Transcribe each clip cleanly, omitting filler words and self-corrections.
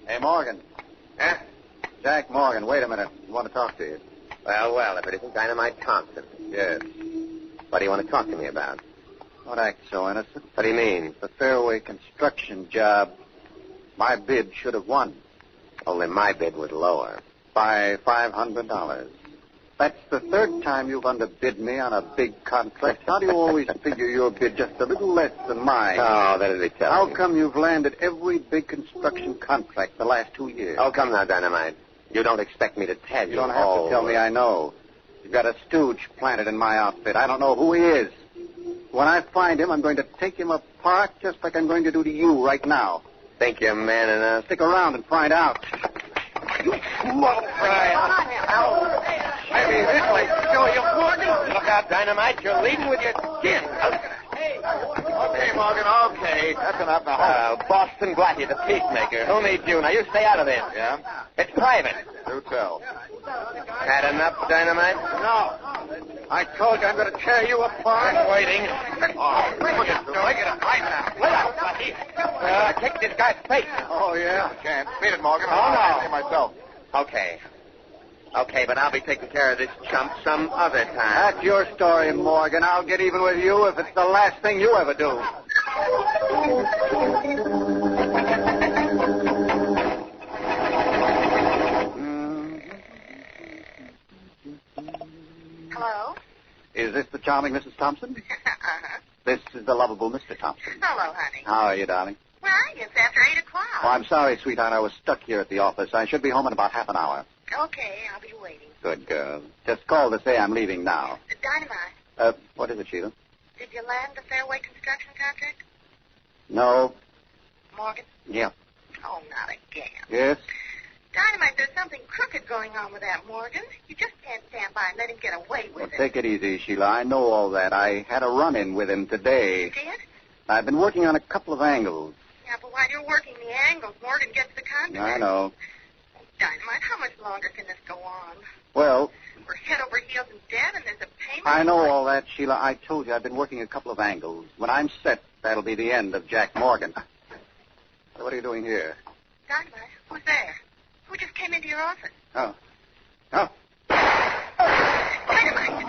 Hey, Morgan. Huh? Jack Morgan, wait a minute. I want to talk to you. Well, if it isn't Dynamite Thompson. Yes. What do you want to talk to me about? Don't act so innocent. What do you mean? The fairway construction job. My bid should have won Only my bid was lower. by $500. That's the third time you've underbid me on a big contract. How do you always figure your bid just a little less than mine? Oh, that'll be tough. How come you've landed every big construction contract the last 2 years? Oh, come now, Dynamite. You don't expect me to tell you. You don't have to tell me. I know. You've got a stooge planted in my outfit. I don't know who he is. When I find him, I'm going to take him apart just like I'm going to do to you right now. Think you're man enough? Stick around and find out. You mother... Maybe this way. Show you, Morgan. Look out, Dynamite. You're leading with your chin. Okay, Morgan, okay. That's enough now. Boston Blackie, the peacemaker. Who needs you? Now, you stay out of this. Yeah? It's private. Do tell. Had enough, Dynamite? No. I told you I'm going to tear you apart. I'm waiting. Oh, look at you. Make it up right now. Wait up, Blackie. Kick this guy's face. Oh, yeah? I can't. Beat it, Morgan. Oh, no. I'll myself. Okay. Okay, but I'll be taking care of this chump some other time. That's your story, Morgan. I'll get even with you if it's the last thing you ever do. Hello? Is this the charming Mrs. Thompson? Uh-huh. This is the lovable Mr. Thompson. Hello, honey. How are you, darling? Where are you? It's after 8 o'clock. Oh, I'm sorry, sweetheart. I was stuck here at the office. I should be home in about half an hour. Okay, I'll be waiting. Good girl. Just call to say I'm leaving now. Dynamite, What is it, Sheila? did you land the fairway construction contract? No. Morgan? Yeah. Oh, not again. Yes? Dynamite, there's something crooked going on with that Morgan. You just can't stand by and let him get away with Well, it. take it easy, Sheila. I know all that. I had a run-in with him today. You did? I've been working on a couple of angles. Yeah, but while you're working the angles, Morgan gets the contract. I know. Dynamite, how much longer can this go on? Well, We're head over heels in debt, and there's a payment. I know all that, Sheila. I told you I've been working a couple of angles. When I'm set, that'll be the end of Jack Morgan. What are you doing here? Dynamite, who's there? Who just came into your office? Oh. Oh. Dynamite!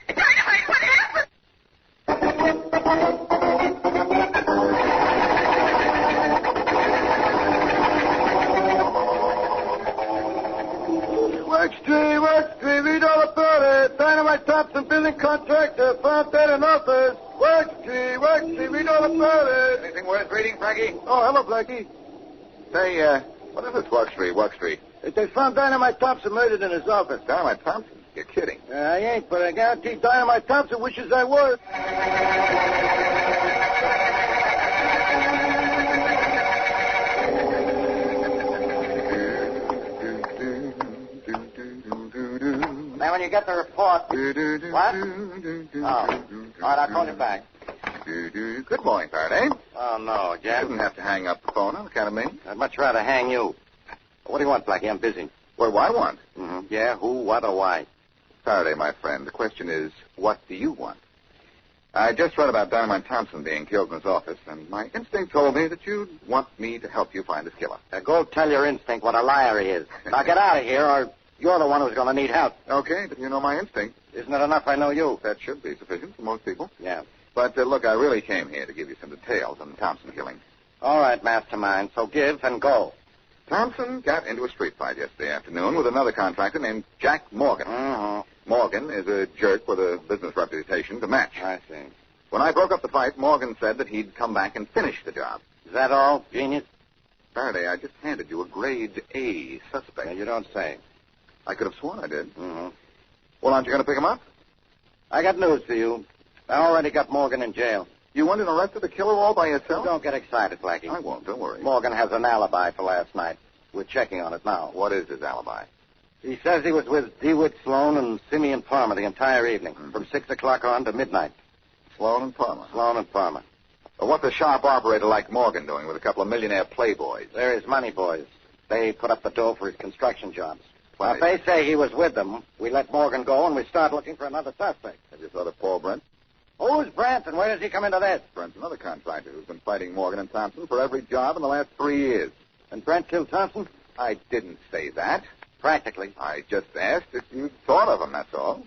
Dynamite, what happened? Work Street, read all about it. Dynamite Thompson, building contractor, found dead in office. Work Street, read all about it. Anything worth reading, Blackie? Oh, hello, Blackie. Say, what is this Work Street? They found Dynamite Thompson murdered in his office. Dynamite Thompson? You're kidding. I ain't, but I guarantee Dynamite Thompson wishes I was. Now, when you get the report... What? Oh. All right, I'll call you back. Good morning, Faraday. Oh, no, Jack. You didn't have to hang up the phone on account of me. I'd much rather hang you. What do you want, Blackie? I'm busy. What do I want? Mm-hmm. Yeah, who, what, or why? Faraday, my friend, the question is, what do you want? I just read about Dynamite Thompson being killed in his office, and my instinct told me that you'd want me to help you find his killer. Go tell your instinct what a liar he is. Now get out of here, or you're the one who's going to need help. Okay, but you know my instinct. Isn't it enough I know you? That should be sufficient for most people. Yeah. But, look, I really came here to give you some details on the Thompson killing. All right, mastermind, so give and go. Thompson got into a street fight yesterday afternoon with another contractor named Jack Morgan. Mm-hmm. Morgan is a jerk with a business reputation to match. I see. When I broke up the fight, Morgan said that he'd come back and finish the job. Is that all, genius? Faraday, I just handed you a grade A suspect. Yeah, you don't say. I could have sworn I did. Mm-hmm. Well, aren't you going to pick him up? I got news for you. I already got Morgan in jail. You went and arrested the killer all by yourself? Don't get excited, Blackie. I won't, don't worry. Morgan has an alibi for last night. We're checking on it now. What is his alibi? He says he was with DeWitt Sloan and Simeon Palmer the entire evening, from 6 o'clock on to midnight. Sloan and Palmer? Sloan and Palmer. Well, what's a sharp operator like Morgan doing with a couple of millionaire playboys? They're his money boys. They put up the dough for his construction jobs. Well, If they say he was with them, we let Morgan go and we start looking for another suspect. Have you thought of Paul Brent? Who's Brent and where does he come into this? Brent's another contractor who's been fighting Morgan and Thompson for every job in the last 3 years. And Brent killed Thompson? I didn't say that. Practically. I just asked if you'd thought of him, that's all.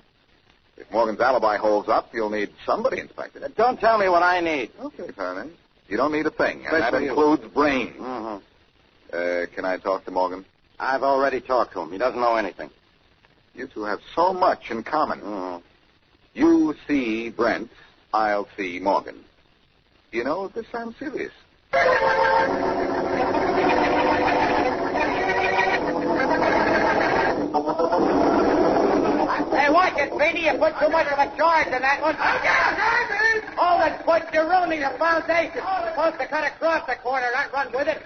If Morgan's alibi holds up, you'll need somebody inspected. Don't tell me what I need. Okay, Faraday. You don't need a thing, and that Especially you. includes brains. Mm-hmm. Can I talk to Morgan? I've already talked to him. He doesn't know anything. You two have so much in common. Mm-hmm. You see Brent, I'll see Morgan. You know, this sounds serious. Hey, watch it, Speedy. You put too much of a charge in that one. Hold it, Butch. You're ruining the foundation. You're supposed to cut across the corner, not run with it.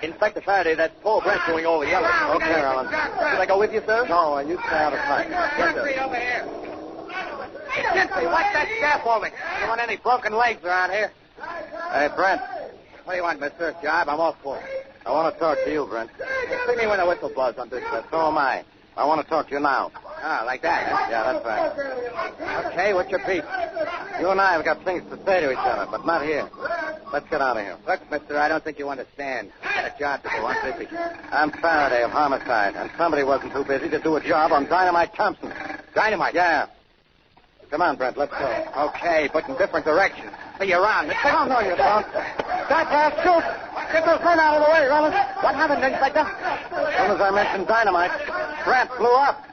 Inspector Faraday, that's Paul Brent doing all the yelling. Okay, Alan. Should I go with you, sir? No, you stay out of sight. Yes, sir. Over here. Gentry, watch that scaffolding. You want any broken legs around here? Hey, Brent. What do you want, mister? Job? I'm off for it. I want to talk to you, Brent. See me when the whistle blows on this. So am I. I want to talk to you now. Ah, like that, huh? Yeah, that's right. Okay, what's your beef? You and I have got things to say to each other, but not here. Let's get out of here. Look, mister, I don't think you understand. I got a job to do. I'm busy. I'm Faraday of homicide, and somebody wasn't too busy to do a job on Dynamite Thompson. Dynamite? Yeah. Come on, Brent, let's go. Okay, but in different directions. Hey, you're on, mister. Oh, no, you don't. Stop there, shoot. Get those men out of the way, Rollins. What happened, Inspector? As soon as I mentioned dynamite, Brent blew up.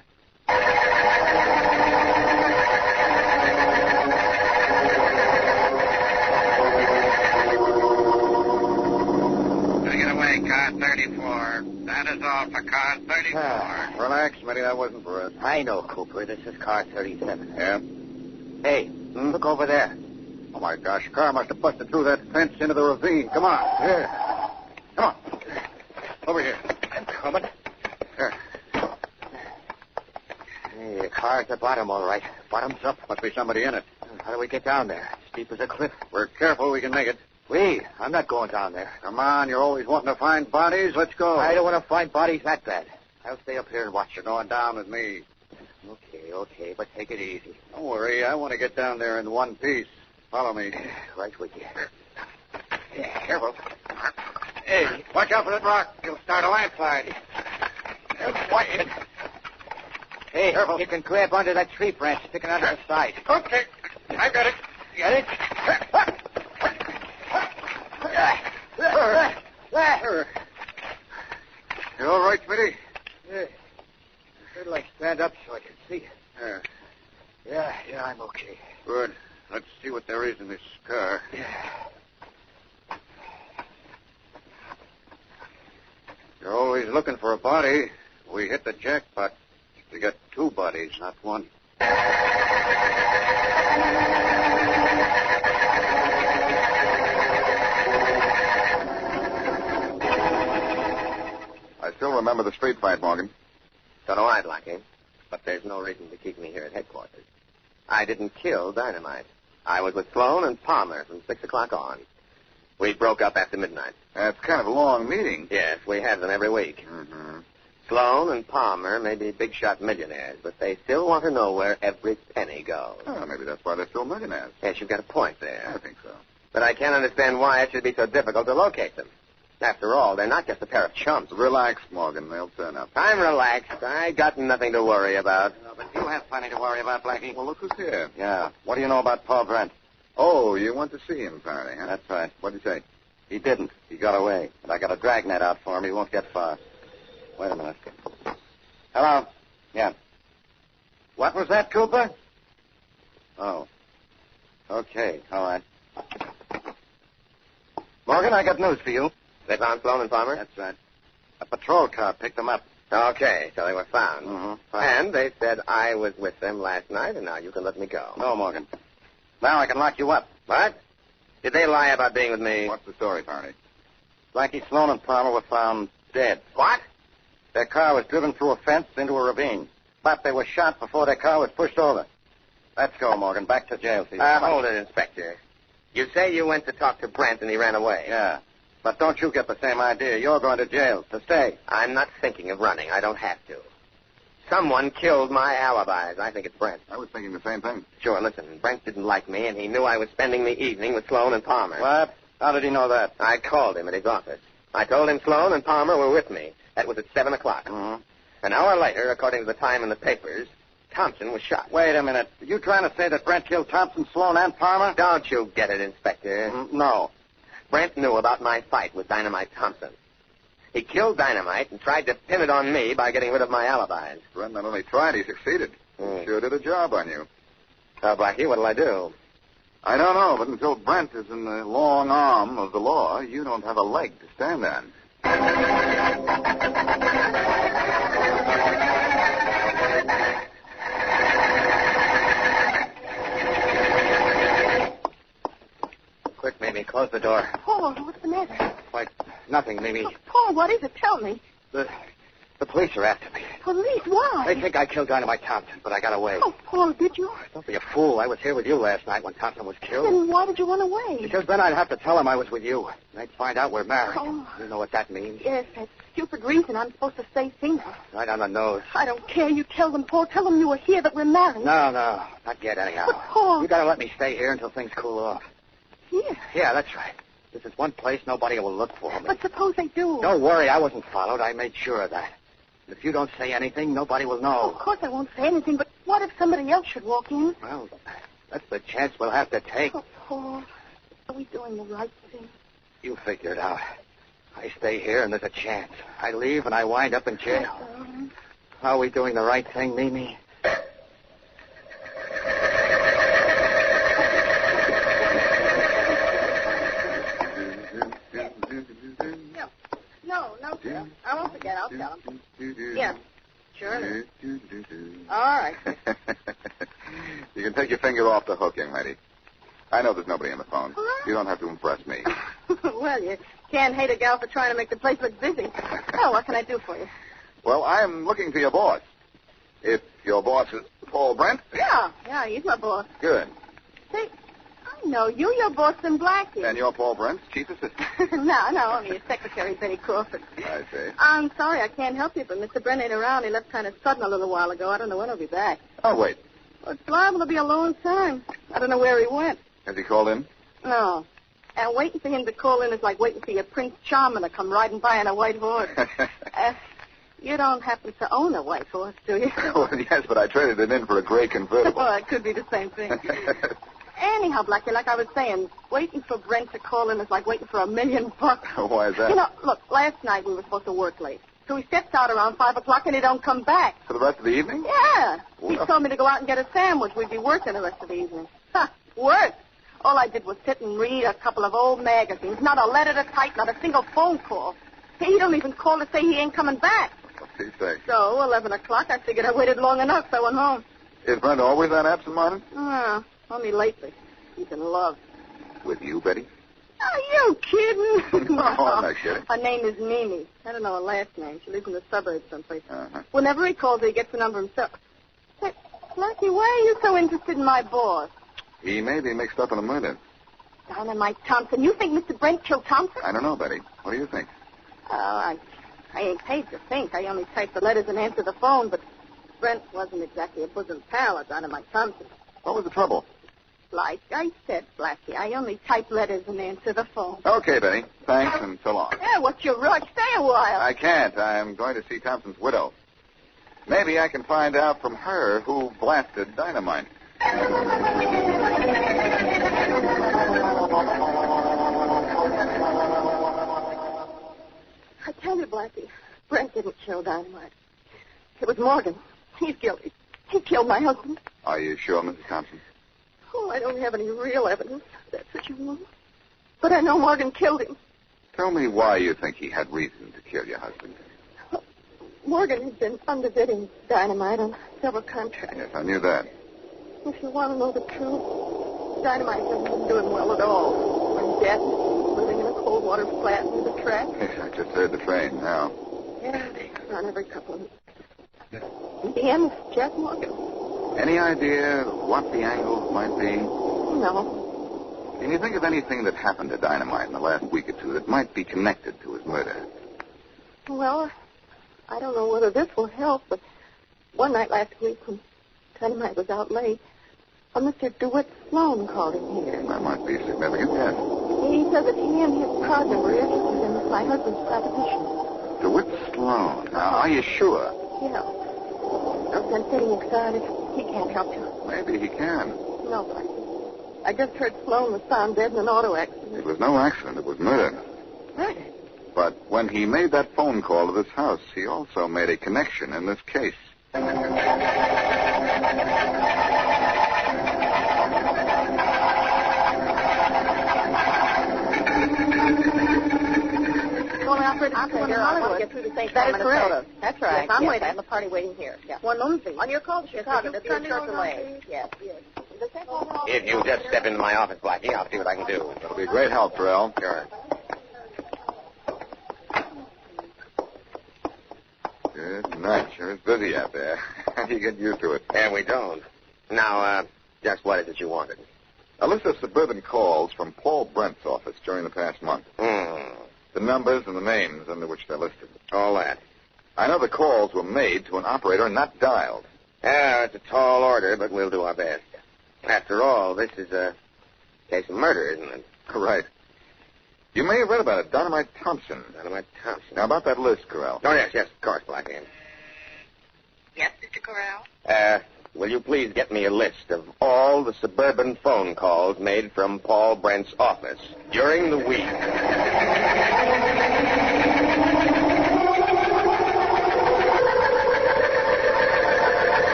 Take it away, car 34. That is all for car 34. Relax, Smitty. That wasn't for us. I know, Cooper. This is car 37. Yeah? Hey, look over there. Oh, my gosh. Car must have busted through that fence into the ravine. Come on. Here. Come on. Over here. I'm coming. Here. Hey, the car's at the bottom, all right. Bottom's up. Must be somebody in it. How do we get down there? Steep as a cliff. We're careful. We can make it. I'm not going down there. Come on. You're always wanting to find bodies. Let's go. I don't want to find bodies that bad. I'll stay up here and watch. You're going down with me. Okay, but take it easy. Don't worry. I want to get down there in one piece. Follow me. Right with you. Careful. Hey, watch out for that rock. You'll start a landslide. Watch it. Hey, Careful. you can grab onto that tree branch sticking out of the side. Okay. I got it. Get it? You all right, Smitty? I'd like stand up so I can see. Yeah. Yeah, I'm okay. Good. Let's see what there is in this car. Yeah. You're always looking for a body. We hit the jackpot. We got 2 bodies, not 1. I still remember the street fight, Morgan. So do I, Blackie. But there's no reason to keep me here at headquarters. I didn't kill Dynamite. I was with Sloan and Palmer from 6 o'clock on. We broke up after midnight. That's kind of a long meeting. Yes, we have them every week. Mm-hmm. Sloan and Palmer may be big-shot millionaires, but they still want to know where every penny goes. Oh, maybe that's why they're still millionaires. Yes, you've got a point there. I think so. But I can't understand why it should be so difficult to locate them. After all, they're not just a pair of chumps. Relax, Morgan. They'll turn up. I'm relaxed. I got nothing to worry about. But you have plenty to worry about, Blackie. Well, look who's here. Yeah. What do you know about Paul Brent? Oh, you went to see him, Faraday, huh? That's right. What'd he say? He didn't. He got away. But I got a dragnet out for him. He won't get far. Wait a minute. Hello? Yeah. What was that, Cooper? Oh. Okay. All right. Morgan, I got news for you. They found Sloan and Palmer? That's right. A patrol car picked them up. Okay, so they were found. Mm-hmm. And they said I was with them last night, and now you can let me go. No, Morgan. Now I can lock you up. What? Did they lie about being with me? What's the story, Faraday? Blackie, Sloan, and Palmer were found dead. What? Their car was driven through a fence into a ravine. But they were shot before their car was pushed over. Let's go, Morgan. Back to jail, see. Hold it, Inspector. You say you went to talk to Brent and he ran away. Yeah. But don't you get the same idea. You're going to jail to stay. I'm not thinking of running. I don't have to. Someone killed my alibis. I think it's Brent. I was thinking the same thing. Sure, listen. Brent didn't like me, and he knew I was spending the evening with Sloan and Palmer. What? How did he know that? I called him at his office. I told him Sloan and Palmer were with me. That was at 7 o'clock. Mm-hmm. An hour later, according to the time in the papers, Thompson was shot. Wait a minute. Are you trying to say that Brent killed Thompson, Sloan, and Palmer? Don't you get it, Inspector? No. Brent knew about my fight with Dynamite Thompson. He killed Dynamite and tried to pin it on me by getting rid of my alibis. Brent not only tried, he succeeded. Sure did a job on you. Blackie, what'll I do? I don't know, but until Brent is in the long arm of the law, you don't have a leg to stand on. Quick, Mimi, close the door. Paul, what's the matter? Why, nothing, Mimi. Oh, Paul, what is it? Tell me. The police are after me. Police? Why? They think I killed Dynamite Thompson, but I got away. Oh, Paul, did you? Don't be a fool. I was here with you last night when Thompson was killed. Then why did you run away? Because then I'd have to tell him I was with you. They'd find out we're married. Oh. You know what that means? Yes, that stupid reason I'm supposed to stay single. Right on the nose. I don't care. You tell them, Paul. Tell them you were here, that we're married. No, not yet anyhow. But, Paul... You gotta let me stay here until things cool off. Here? Yeah, that's right. This is one place nobody will look for me. But suppose they do. Don't worry, I wasn't followed. I made sure of that. If you don't say anything, nobody will know. Oh, of course I won't say anything, but what if somebody else should walk in? Well, that's the chance we'll have to take. Oh, Paul, are we doing the right thing? You figure it out. I stay here and there's a chance. I leave and I wind up in jail. Are we doing the right thing, Mimi? No, sir. I won't forget. I'll tell him. Yeah. Sure. All right. You can take your finger off the hook, young lady. I know there's nobody on the phone. You don't have to impress me. Well, you can't hate a gal for trying to make the place look busy. Oh, what can I do for you? Well, I'm looking for your boss. If your boss is Paul Brent? Yeah, he's my boss. Good. Say, I know you. You're boss than Blackie. And you're Paul Brent's chief assistant? No, only his secretary, Betty Crawford. I see. I'm sorry, I can't help you, but Mr. Brent ain't around. He left kind of sudden a little while ago. I don't know when he'll be back. Oh, wait. Well, it's liable to be a long time. I don't know where he went. Has he called in? No. And waiting for him to call in is like waiting for your Prince Charming to come riding by on a white horse. You don't happen to own a white horse, do you? Well, yes, but I traded it in for a gray convertible. Well, it could be the same thing. Anyhow, Blackie, like I was saying, waiting for Brent to call in is like waiting for $1 million. Why is that? You know, look, last night we were supposed to work late. So he steps out around 5 o'clock and he don't come back. For the rest of the evening? Yeah. Well, He told me to go out and get a sandwich. We'd be working the rest of the evening. Work? All I did was sit and read a couple of old magazines. Not a letter to type, not a single phone call. He don't even call to say he ain't coming back. What's he say? So, 11 o'clock, I figured I waited long enough, so I went home. Is Brent always that absent-minded? Only lately. He's in love. With you, Betty? Are you kidding? No, I'm not kidding. Her name is Mimi. I don't know her last name. She lives in the suburbs someplace. Uh-huh. Whenever he calls her, he gets the number himself. Hey, Blackie, why are you so interested in my boss? He may be mixed up in a murder. Dynamite Thompson. You think Mr. Brent killed Thompson? I don't know, Betty. What do you think? I ain't paid to think. I only typed the letters and answered the phone, but Brent wasn't exactly a bosom pal of Dynamite Thompson. What was the trouble? Like I said, Blackie, I only type letters and answer the phone. Okay, Betty. Thanks, and so long. Yeah, what's your rush? Stay a while. I can't. I'm going to see Thompson's widow. Maybe I can find out from her who blasted Dynamite. I tell you, Blackie, Brent didn't kill Dynamite. It was Morgan. He's guilty. He killed my husband. Are you sure, Mrs. Thompson? Oh, I don't have any real evidence. That's what you want. But I know Morgan killed him. Tell me why you think he had reason to kill your husband. Morgan had been underbidding Dynamite on several contracts. Yes, I knew that. If you want to know the truth, Dynamite hasn't been doing well at all. In debt, living in a cold water flat near the track. Yes, I just heard the train now. Yeah, they run every couple of minutes. In the end, Jack Morgan. Any idea what the angles might be? No. Can you think of anything that happened to Dynamite in the last week or two that might be connected to his murder? Well, I don't know whether this will help, but one night last week when Dynamite was out late, Mr. DeWitt Sloan called him here. That might be significant, yes. He says that he and his partner were interested in my husband's proposition. DeWitt Sloan. Now, are you sure? Yeah. I'm getting excited. He can't help you. Maybe he can. No, Blackie. I just heard Sloan was found dead in an auto accident. It was no accident. It was murder. Murder? But when he made that phone call to this house, he also made a connection in this case. Well, Alfred, I'm going to Hollywood. Get through to St. That is correct. That's right. Yes, I'm waiting. I have a party waiting here. Yeah. One moment, please. On your call to Chicago. There's a short delay. Yes. If you just step into my office, Blackie, I'll see what I can do. That'll be a great help, Terrell. Sure. Good night. Sure is busy out there. How do you get used to it? And we don't. Now, just what is it you wanted? A list of suburban calls from Paul Brent's office during the past month. The numbers and the names under which they're listed. All that. I know the calls were made to an operator and not dialed. Yeah, it's a tall order, but we'll do our best. After all, this is a case of murder, isn't it? Right. You may have read about it, Dynamite Thompson. Dynamite Thompson. Now, about that list, Corral. Oh, yes, of course, Blackie. Yes, Mr. Corral? Will you please get me a list of all the suburban phone calls made from Paul Brent's office during the week?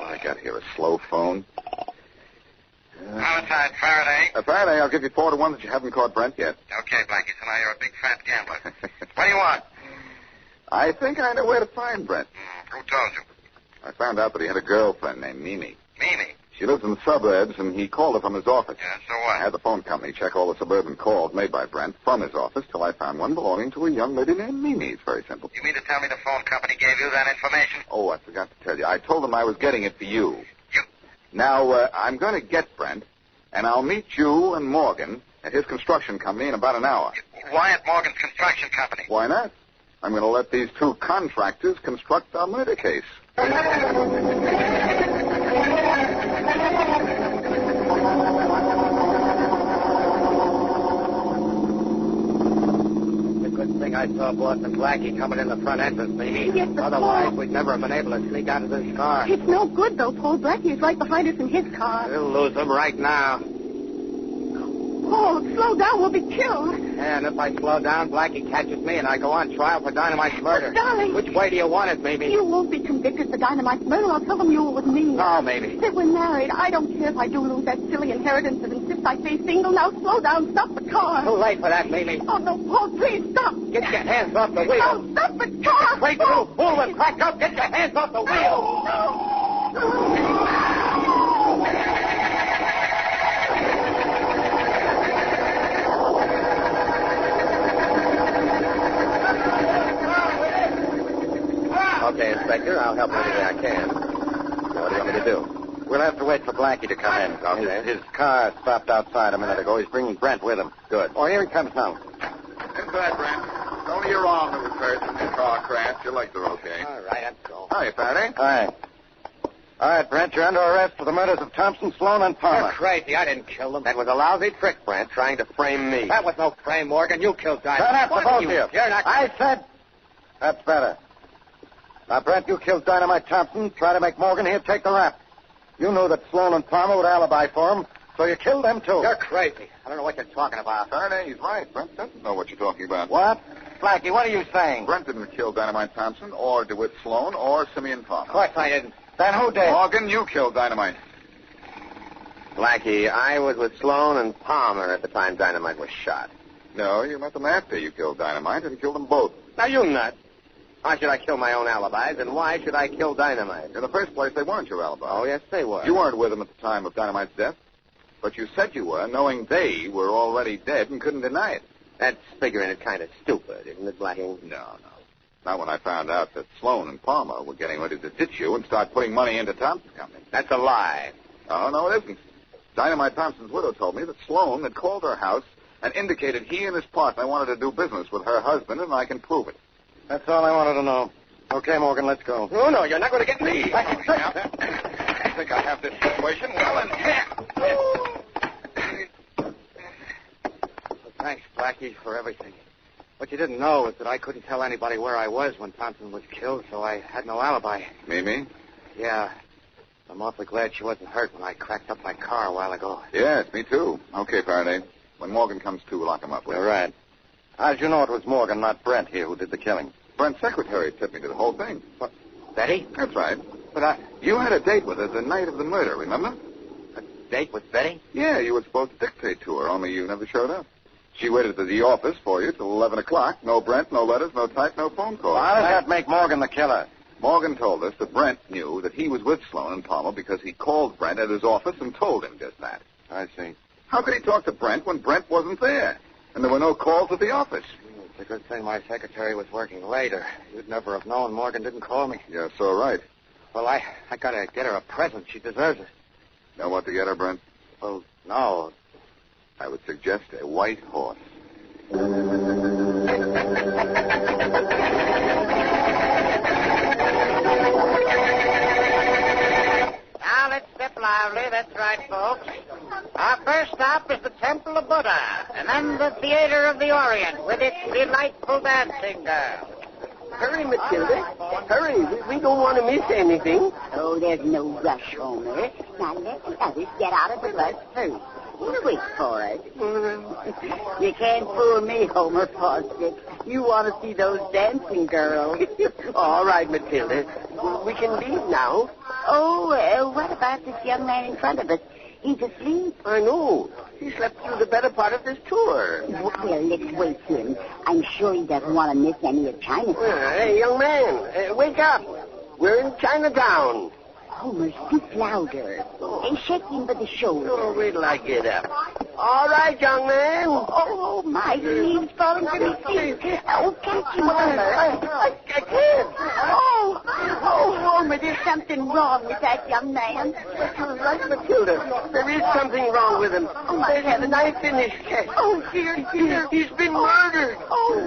I got here a slow phone. Homicide, Faraday. Faraday, I'll give you 4 to 1 that you haven't caught Brent yet. Okay, Blackie, so now you're a big fat gambler. What do you want? I think I know where to find Brent. Who told you? I found out that he had a girlfriend named Mimi. Mimi? She lives in the suburbs, and he called her from his office. Yeah, so I what? had the phone company check all the suburban calls made by Brent from his office till I found one belonging to a young lady named Mimi. It's very simple. You mean to tell me the phone company gave you that information? Oh, I forgot to tell you. I told them I was getting it for you. You? Now, I'm going to get Brent, and I'll meet you and Morgan at his construction company in about an hour. Why at Morgan's Construction Company? Why not? I'm going to let these 2 contractors construct our murder case. It's a good thing I saw Boston Blackie coming in the front entrance, Mimi. Yes, but Otherwise, Paul... we'd never have been able to sneak out of this car. It's no good, though. Paul Blackie is right behind us in his car. We'll lose him right now. Paul, slow down. We'll be killed. And if I slow down, Blackie catches me and I go on trial for Dynamite's murder. Darling. Which way do you want it, Mimi? You won't be convicted for Dynamite's murder. I'll tell them you were with me. No, Mimi. That we're married. I don't care if I do lose that silly inheritance and insist I stay single. Now slow down. Stop the car. Too late for that, Mimi. Oh, no, Paul, please stop. Get your hands off the wheel. No, stop the car. Wait, you fool and crack up. Get your hands off the wheel. No. Okay, Inspector, I'll help anything I can. So what do you want me to do? We'll have to wait for Blackie to come in. Okay. His car stopped outside a minute ago. He's bringing Brent with him. Good. Oh, here he comes now. Inside, Brent. It's only your arm that was hurt in the car crash. Your legs are okay. All right, let's go. Hiya, Faraday. Hi. All right, Brent, you're under arrest for the murders of Thompson, Sloan, and Palmer. You're crazy. I didn't kill them. That was a lousy trick, Brent, trying to frame me. That was no frame, Morgan. You killed Dynamite. Shut up, the both of you. You're not... I said... That's better. Now, Brent, you killed Dynamite Thompson. Try to make Morgan here take the rap. You knew that Sloan and Palmer would alibi for him, so you killed them, too. You're crazy. I don't know what you're talking about. Faraday, he's right. Brent doesn't know what you're talking about. What? Blackie, what are you saying? Brent didn't kill Dynamite Thompson or DeWitt Sloan or Simeon Palmer. Of course I didn't. Then who did? Morgan, you killed Dynamite. Blackie, I was with Sloan and Palmer at the time Dynamite was shot. No, you met them after you killed Dynamite and killed them both. Now, you nut. Why should I kill my own alibis, and why should I kill Dynamite? In the first place, they weren't your alibi. Oh, yes, they were. You weren't with them at the time of Dynamite's death, but you said you were, knowing they were already dead and couldn't deny it. That's figuring it kind of stupid, isn't it, Blackie? No. Not when I found out that Sloan and Palmer were getting ready to ditch you and start putting money into Thompson Company. That's a lie. Oh, no, it isn't. Dynamite Thompson's widow told me that Sloan had called her house and indicated he and his partner wanted to do business with her husband, and I can prove it. That's all I wanted to know. Okay, Morgan, let's go. No, you're not going to get me. I think I have this situation well in hand. Thanks, Blackie, for everything. What you didn't know is that I couldn't tell anybody where I was when Thompson was killed, so I had no alibi. Mimi? Yeah. I'm awfully glad she wasn't hurt when I cracked up my car a while ago. Yes, me too. Okay, Faraday. When Morgan comes to, lock him up. You're right. How'd you know it was Morgan, not Brent, here, who did the killing? Brent's secretary tipped me to the whole thing. What? Betty? That's right. But you had a date with her the night of the murder, remember? A date with Betty? Yeah, you were supposed to dictate to her, only you never showed up. She waited at the office for you till 11 o'clock. No Brent, no letters, no type, no phone call. Well, how does that make Morgan the killer? Morgan told us that Brent knew that he was with Sloan and Palmer because he called Brent at his office and told him just that. I see. How could he talk to Brent when Brent wasn't there? And there were no calls at the office. It's a good thing my secretary was working later. You'd never have known Morgan didn't call me. You're so right. Well, I got to get her a present. She deserves it. Know what to get her, Brent? Well, no. I would suggest a white horse. Now let's step lively. That's right, folks. Our first stop is the Temple of Buddha, and then the Theater of the Orient with its delightful dancing girl. Hurry, Matilda. Hurry. We don't want to miss anything. Oh, there's no rush, Homer. Now let the others get out of the bus first. We'll wait for us. You can't fool me, Homer Fawcett. You want to see those dancing girls. All right, Matilda. We can leave now. Oh, what about this young man in front of us? He's asleep. I know. He slept through the better part of this tour. Well, let's wake him. I'm sure he doesn't want to miss any of Chinatown. Hey, young man, wake up. We're in Chinatown. Homer, speak louder. And shake him by the shoulder. Oh, wait till I get up. All right, young man. Oh, my, he's falling from his feet. Oh, catch him, Homer. I can't. Oh, Homer, there's something wrong with that young man. You're right, Matilda. There is something wrong with him. Oh, my There's heavens. a knife in his chest. Oh, dear. He's been murdered. Oh,